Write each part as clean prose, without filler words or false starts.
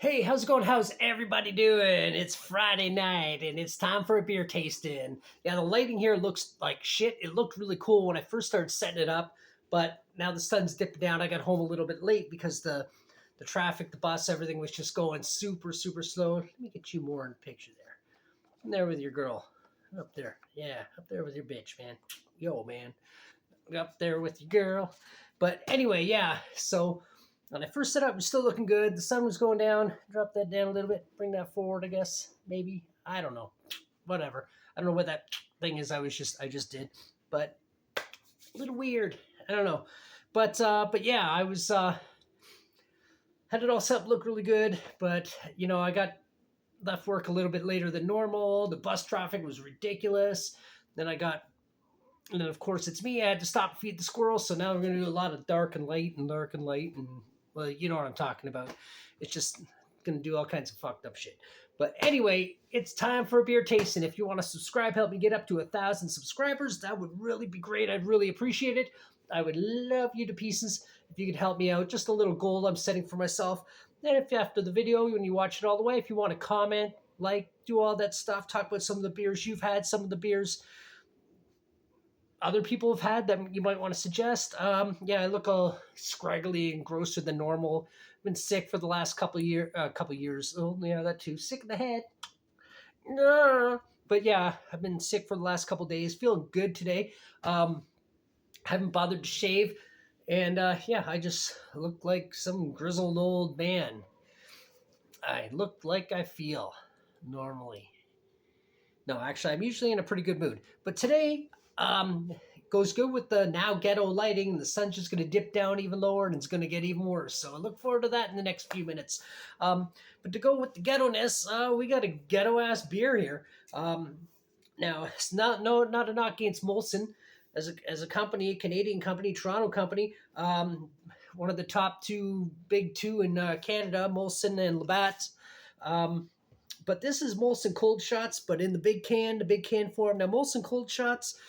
Hey, how's it going? How's everybody doing? It's Friday night and it's time for a beer tasting. Yeah, the lighting here looks like shit. It looked really cool when I first started setting it up, but now the sun's dipping down. I got home a little bit late because the traffic, the bus, everything was just going super slow. Let me get you more in the picture there. I'm there with your girl. Up there. Yeah, up there with your bitch, man. Yo, man. Up there with your girl. But anyway, yeah, so when I first set up, it was still looking good. The sun was going down. Drop that down a little bit. Bring that forward, I guess. Maybe. I don't know. Whatever. I don't know what that thing is. I just did. But a little weird. I don't know. But yeah, I was had it all set up, look really good. But I got left work a little bit later than normal. The bus traffic was ridiculous. Then I got and then, of course, it's me. I had to stop and feed the squirrels. So now we're going to do a lot of dark and light and dark and light. And, well, you know what I'm talking about. It's just going to do all kinds of fucked up shit. But anyway, it's time for a beer tasting. If you want to subscribe, help me get up to 1,000 subscribers. That would really be great. I'd really appreciate it. I would love you to pieces if you could help me out. Just a little goal I'm setting for myself. And if after the video, when you watch it all the way, if you want to comment, like, do all that stuff, talk about some of the beers you've had, some of the beers other people have had that you might want to suggest. Yeah, I look all scraggly and grosser than normal. I've been sick for the last couple years. Oh, yeah, that too. Sick in the head. But yeah, I've been sick for the last couple days. Feeling good today. Haven't bothered to shave, and yeah, I just look like some grizzled old man. I look like I feel normally. No, actually, I'm usually in a pretty good mood. But today, goes good with the now ghetto lighting. And the sun's just going to dip down even lower and it's going to get even worse. So I look forward to that in the next few minutes. But to go with the ghetto-ness, we got a ghetto-ass beer here. Now, it's not a knock against Molson. As a company, a Canadian company, Toronto company, one of the top big two in Canada, Molson and Labatt. But this is Molson Cold Shots, but in the big can form. Now, Molson Cold Shots,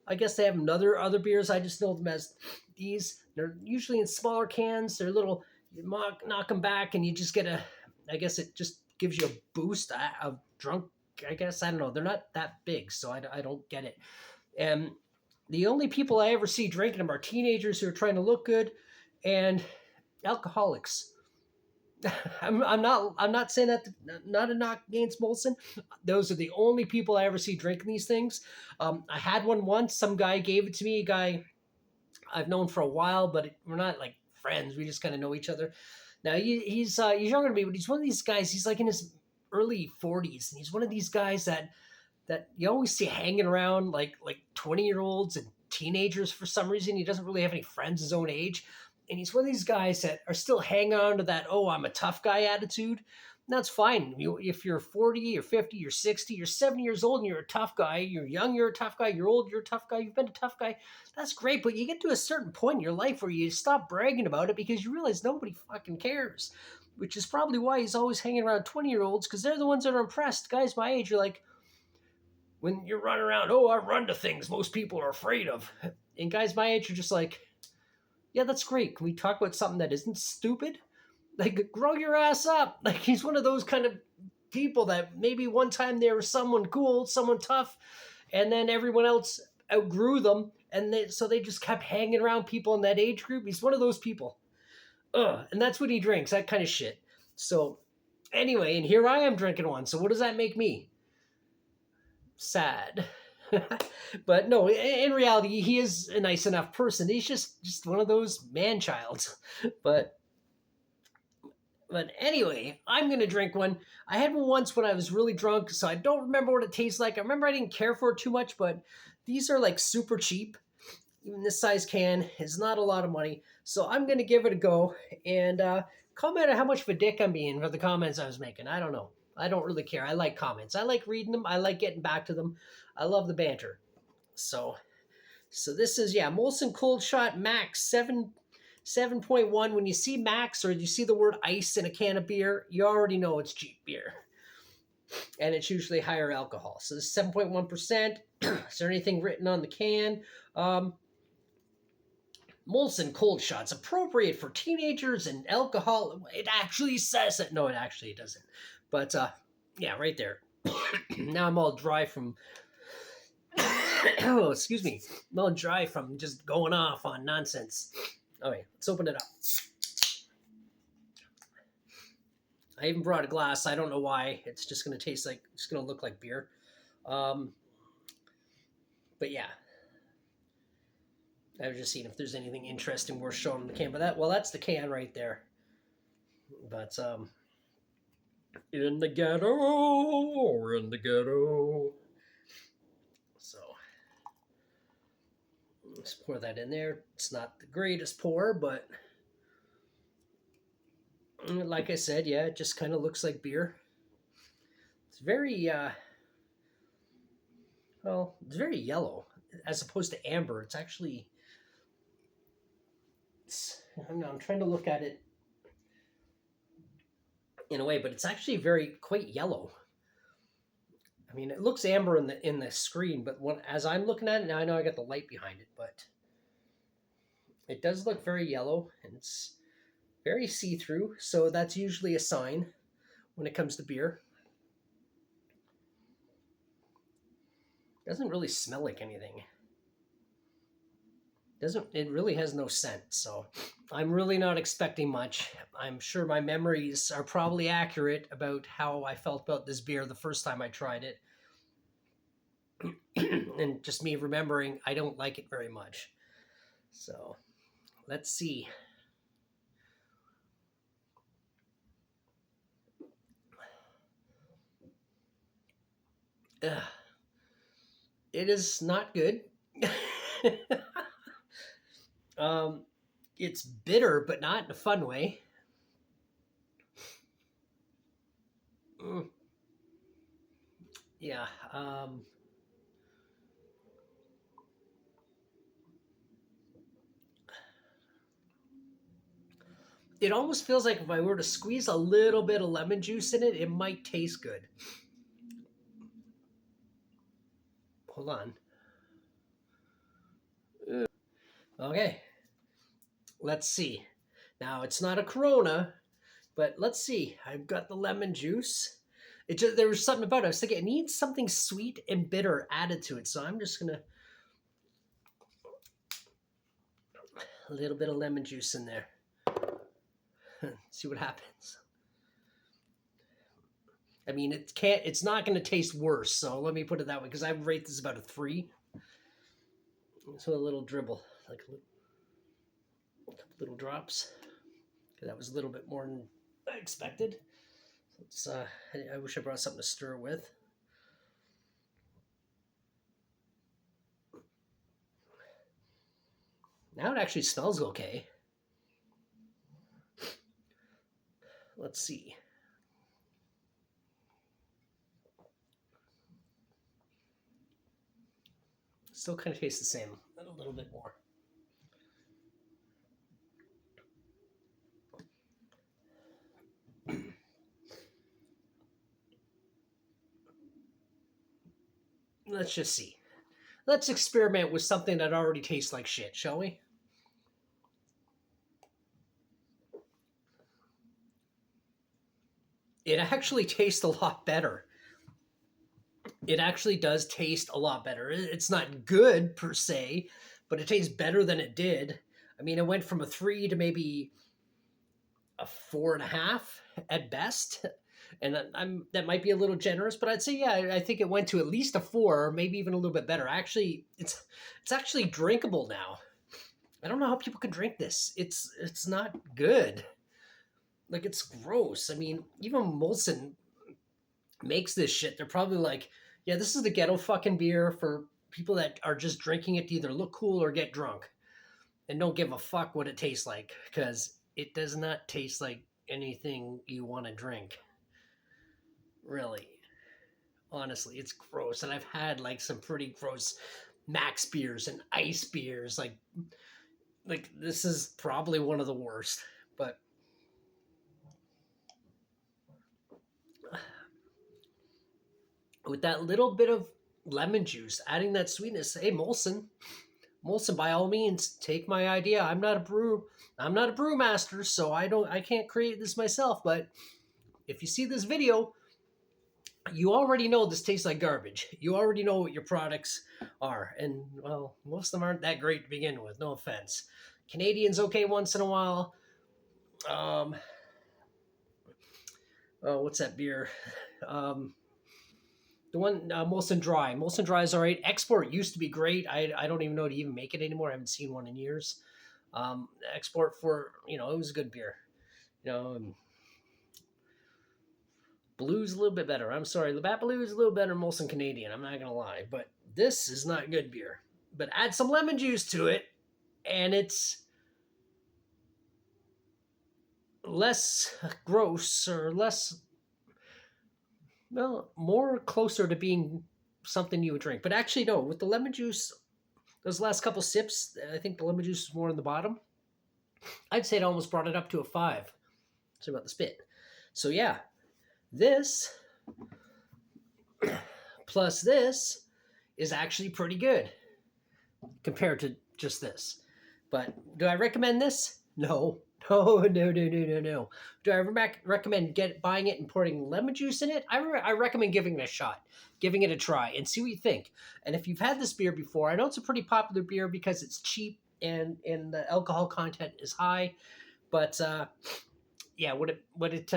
I guess they have other beers. I just know them as these. They're usually in smaller cans. They're little, you knock them back, and you just get I guess it just gives you a boost of drunk, I guess. I don't know. They're not that big, so I don't get it. And the only people I ever see drinking them are teenagers who are trying to look good and alcoholics. I'm not saying that not a knock against Molson. Those are the only people I ever see drinking these things. I had one once. Some guy gave it to me. A guy I've known for a while, but we're not like friends. We just kind of know each other. Now he's younger than me, but he's one of these guys. He's like in his early 40s, and he's one of these guys that you always see hanging around like 20-year-olds and teenagers for some reason. He doesn't really have any friends his own age. And he's one of these guys that are still hanging on to that, oh, I'm a tough guy attitude. And that's fine. If you're 40, you're 50, you're 60, you're 70 years old and you're a tough guy, you're young, you're a tough guy, you're old, you're a tough guy, you've been a tough guy, that's great. But you get to a certain point in your life where you stop bragging about it because you realize nobody fucking cares, which is probably why he's always hanging around 20-year-olds because they're the ones that are impressed. Guys my age are like, when you're running around, oh, I run to things most people are afraid of. And guys my age are just like, yeah, that's great. Can we talk about something that isn't stupid? Like, grow your ass up. Like, he's one of those kind of people that maybe one time they were someone cool, someone tough, and then everyone else outgrew them, and so they just kept hanging around people in that age group. He's one of those people. And that's what he drinks, that kind of shit. So, anyway, and here I am drinking one. So what does that make me? Sad. But no, in reality, he is a nice enough person. He's just one of those man-childs. But anyway, I'm going to drink one. I had one once when I was really drunk, so I don't remember what it tastes like. I remember I didn't care for it too much, but these are like super cheap. Even this size can is not a lot of money. So I'm going to give it a go and comment on how much of a dick I'm being for the comments I was making. I don't know. I don't really care. I like comments. I like reading them. I like getting back to them. I love the banter. So this is, yeah, Molson Cold Shot Max 7.1. When you see Max or you see the word ice in a can of beer, you already know it's cheap beer. And it's usually higher alcohol. So this is 7.1%. Is there anything written on the can? Molson cold shots appropriate for teenagers and alcohol. It actually says it. No, it actually doesn't. But yeah, right there. Now I'm all dry from. Oh, excuse me. I'm all dry from just going off on nonsense. Okay, let's open it up. I even brought a glass. I don't know why. It's just gonna taste like. It's gonna look like beer. Um, but yeah, I was just seeing if there's anything interesting worth showing in the can. But that's the can right there. But in the ghetto, in the ghetto. So let's pour that in there. It's not the greatest pour, but like I said, yeah, it just kind of looks like beer. It's very well, it's very yellow as opposed to amber. It's actually I'm trying to look at it in a way, but it's actually very quite yellow. I mean, it looks amber in the screen, but as I'm looking at it now, I know I got the light behind it, but it does look very yellow and it's very see-through. So that's usually a sign when it comes to beer. Doesn't really smell like anything. Doesn't it really has no scent, so I'm really not expecting much. I'm sure my memories are probably accurate about how I felt about this beer the first time I tried it. And just me remembering I don't like it very much. So let's see. Ugh. It is not good. um, it's bitter, but not in a fun way. Mm. Yeah. It almost feels like if I were to squeeze a little bit of lemon juice in it, it might taste good. Hold on. Okay. Let's see. Now it's not a Corona, but let's see. I've got the lemon juice. It just there was something about it. I was thinking it needs something sweet and bitter added to it. So I'm just gonna a little bit of lemon juice in there. See what happens. I mean, it's not going to taste worse. So let me put it that way because I rate this about a 3. So a little dribble, like a couple little drops. That was a little bit more than I expected. It's, I wish I brought something to stir with. Now it actually smells okay. Let's see. Still kind of tastes the same, but a little bit more. Let's just see. Let's experiment with something that already tastes like shit, shall we? It actually tastes a lot better. It actually does taste a lot better. It's not good per se, but it tastes better than it did. I mean, it went from a 3 to maybe a 4.5 at best. And that might be a little generous, but I'd say yeah, I think it went to at least a 4, or maybe even a little bit better. Actually, it's actually drinkable now. I don't know how people can drink this. It's not good. Like it's gross. I mean, even Molson makes this shit. They're probably like, yeah, this is the ghetto fucking beer for people that are just drinking it to either look cool or get drunk and don't give a fuck what it tastes like because it does not taste like anything you want to drink. Really. Honestly, it's gross. And I've had like some pretty gross Max beers and ice beers. Like this is probably one of the worst. But with that little bit of lemon juice, adding that sweetness, hey Molson, Molson, by all means, take my idea. I'm not a brewmaster, so I can't create this myself. But if you see this video, you already know this tastes like garbage. You already know what your products are, and well, most of them aren't that great to begin with. No offense. Canadian's okay once in a while. Um, oh, what's that beer? Um, the one Molson Dry. Molson Dry is all right. Export used to be great. I don't even know to even make it anymore. I haven't seen one in years. Export for it was a good beer. And Blue's a little bit better. I'm sorry, Labatt Blue is a little better than Molson Canadian. I'm not gonna lie, but this is not good beer. But add some lemon juice to it, and it's less gross or less, well, more closer to being something you would drink. But actually, no, with the lemon juice, those last couple sips, I think the lemon juice is more in the bottom. I'd say it almost brought it up to a 5. Sorry about the spit. So yeah, this plus this is actually pretty good compared to just this. But do I recommend this? No. No. Do I recommend buying it and pouring lemon juice in it? I recommend giving it a shot, giving it a try, and see what you think. And if you've had this beer before, I know it's a pretty popular beer because it's cheap and the alcohol content is high. But yeah, what it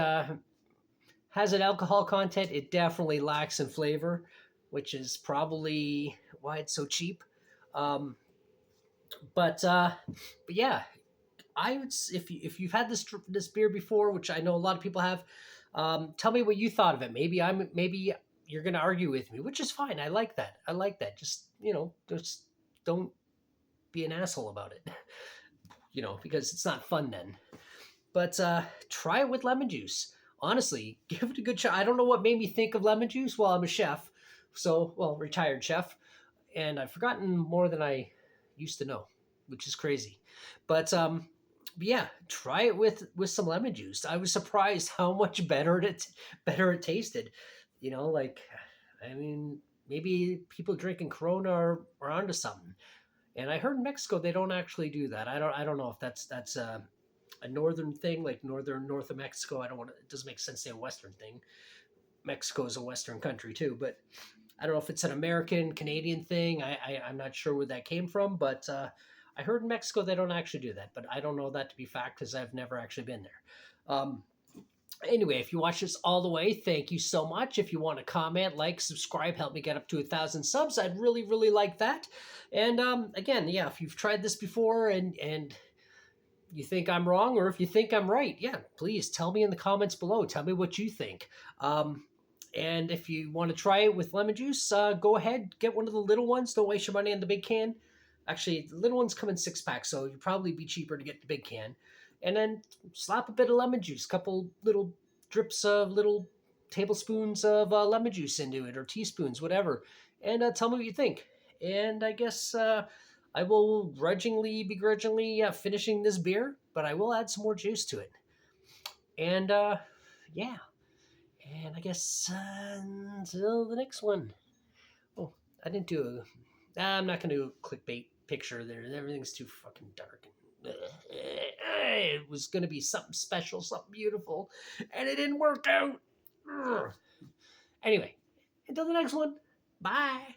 has an alcohol content, it definitely lacks in flavor, which is probably why it's so cheap. Um, but yeah, I would if you've had this beer before, which I know a lot of people have, tell me what you thought of it. Maybe you're gonna argue with me, which is fine. I like that. I like that. Just don't be an asshole about it. Because it's not fun then. But try it with lemon juice. Honestly, give it a good shot. I don't know what made me think of lemon juice. Well, I'm a chef, retired chef, and I've forgotten more than I used to know, which is crazy. But yeah, try it with some lemon juice. I was surprised how much better it tasted. Like, I mean, maybe people drinking Corona are onto something. And I heard in Mexico they don't actually do that. I don't know if that's a northern thing, like north of Mexico. I don't want to. It doesn't make sense to say a western thing. Mexico is a western country too, but I don't know if it's an American Canadian thing. I'm not sure where that came from, but I heard in Mexico they don't actually do that, but I don't know that to be fact because I've never actually been there. Anyway, if you watch this all the way, thank you so much. If you want to comment, like, subscribe, help me get up to 1,000 subs, I'd really like that. And again, yeah, if you've tried this before and you think I'm wrong, or if you think I'm right, yeah, please tell me in the comments below. Tell me what you think. And if you want to try it with lemon juice, go ahead, get one of the little ones. Don't waste your money on the big can. Actually, the little ones come in 6-packs, so you'd probably be cheaper to get the big can. And then slap a bit of lemon juice, couple little drips of little tablespoons of lemon juice into it, or teaspoons, whatever. And tell me what you think. And I guess I will begrudgingly finishing this beer, but I will add some more juice to it. And yeah, and I guess until the next one. Oh, I didn't do a. I'm not gonna do a clickbait picture there. Everything's too fucking dark. It was gonna be something special, something beautiful, and it didn't work out. Anyway, until the next one. Bye.